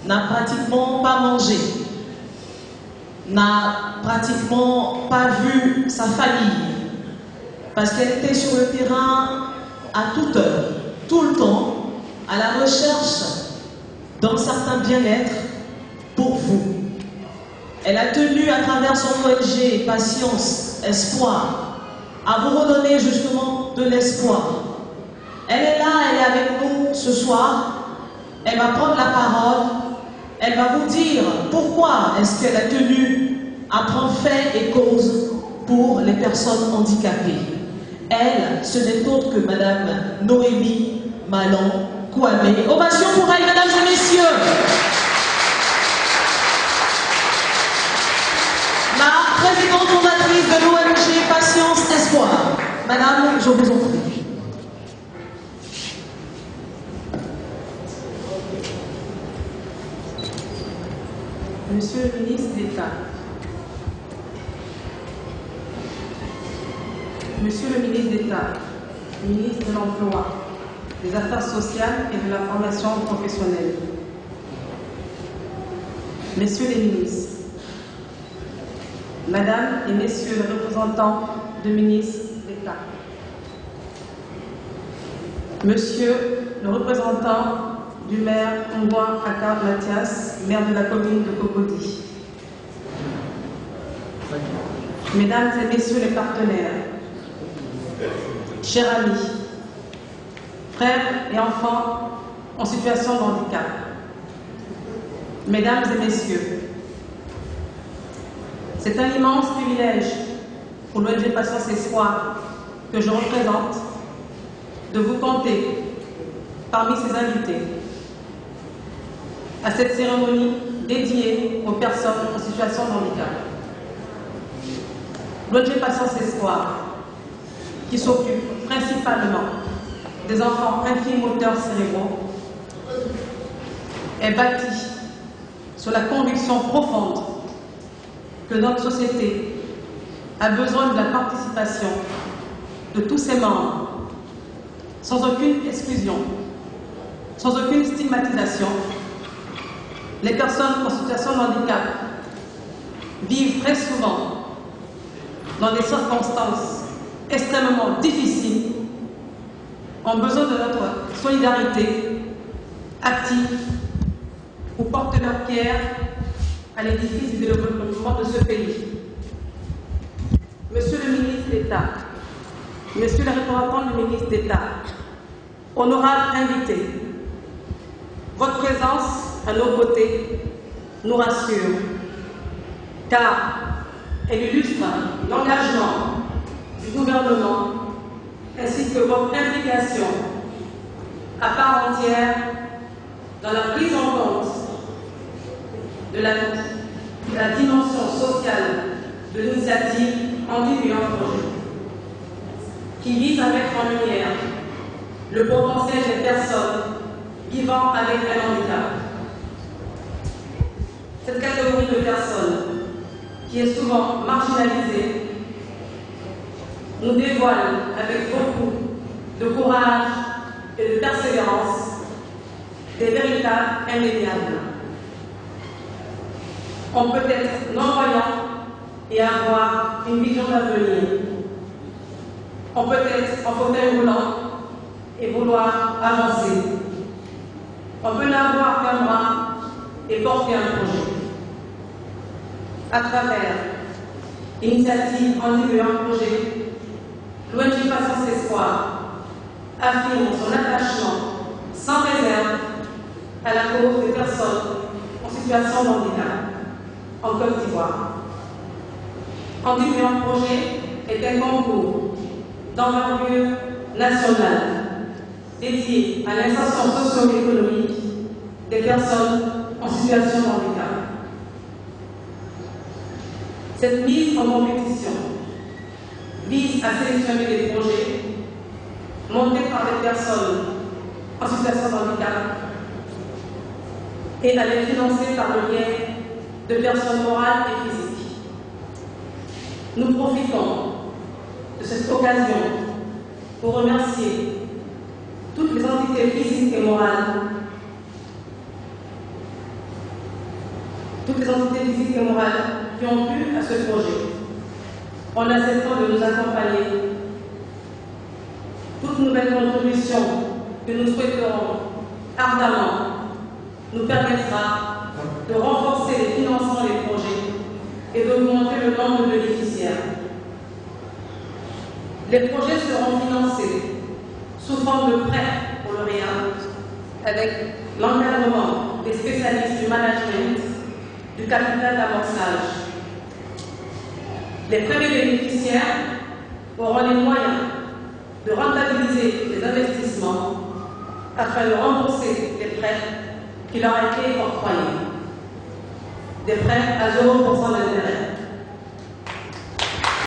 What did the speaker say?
n'a pratiquement pas mangé, n'a pratiquement pas vu sa famille, parce qu'elle était sur le terrain à toute heure, tout le temps, à la recherche d'un certain bien-être pour vous. Elle a tenu à travers son ONG Patience, Espoir, à vous redonner justement de l'espoir. Elle est là, elle est avec nous ce soir. Elle va prendre la parole. Elle va vous dire pourquoi est-ce qu'elle a tenu à prendre fait et cause pour les personnes handicapées. Elle, ce n'est autre que Madame Noémie Malon Kwame. Ovation pour elle, mesdames et messieurs. La présidente fondatrice de l'ONG Patience Espoir. Madame, je vous en prie. Monsieur le ministre d'État, Monsieur le ministre d'État, ministre de l'Emploi, des Affaires sociales et de la formation professionnelle, Messieurs les ministres, Madame et Messieurs les représentants de ministres d'État, Monsieur le représentant du maire Ngwa Akar Mathias, maire de la commune de Cocody, Mesdames et Messieurs les partenaires, chers amis, frères et enfants en situation de handicap, Mesdames et Messieurs, c'est un immense privilège pour l'ONG Patience Espoir que je représente de vous compter parmi ces invités à cette cérémonie dédiée aux personnes en situation de handicap. L'ONG Patience Espoir, qui s'occupe principalement des enfants infimoteurs cérébraux, est bâtie sur la conviction profonde que notre société a besoin de la participation de tous ses membres, sans aucune exclusion, sans aucune stigmatisation. Les personnes en situation de handicap vivent très souvent dans des circonstances extrêmement difficiles, ont besoin de notre solidarité active pour porter leur pierre à l'édifice du développement de ce pays. Monsieur le ministre d'État, Monsieur le représentant du ministre d'État, honorable invité, votre présence à nos côtés nous rassure, car elle illustre l'engagement du gouvernement ainsi que votre implication à part entière dans la prise en compte de la dimension sociale de l'initiative Handivivant Projet, qui vise à mettre en lumière le potentiel des personnes vivant avec un handicap. Cette catégorie de personnes, qui est souvent marginalisée, nous dévoile avec beaucoup de courage et de persévérance des véritables indéniables. On peut être non-voyant et avoir une vision d'avenir. On peut être en fauteuil roulant et vouloir avancer. On peut n'avoir qu'un bras et porter un projet. À travers l'initiative Handivivant Projet, l'ONG Patience Espoir affirme son attachement sans réserve à la cause des personnes en situation de handicap en Côte d'Ivoire. Handivivant Projet est un concours d'envergure nationale dédié à l'insertion socio-économique des personnes en situation de handicap. Cette mise en compétition vise à sélectionner des projets montés par des personnes en situation de handicap et à les financer par le biais de personnes morales et physiques. Nous profitons de cette occasion pour remercier toutes les entités physiques et morales toutes les entités physiques et morales qui ont pu à ce projet, en acceptant de nous accompagner. Toute nouvelle contribution que nous souhaiterons ardemment nous permettra de renforcer les financements des projets et d'augmenter le nombre de bénéficiaires. Les projets seront financés sous forme de prêts pour le réel, avec l'encadrement des spécialistes du management, du capital d'amorçage. Les premiers bénéficiaires auront les moyens de rentabiliser les investissements afin de rembourser les prêts qui leur ont été octroyés. Des prêts à 0% d'intérêt.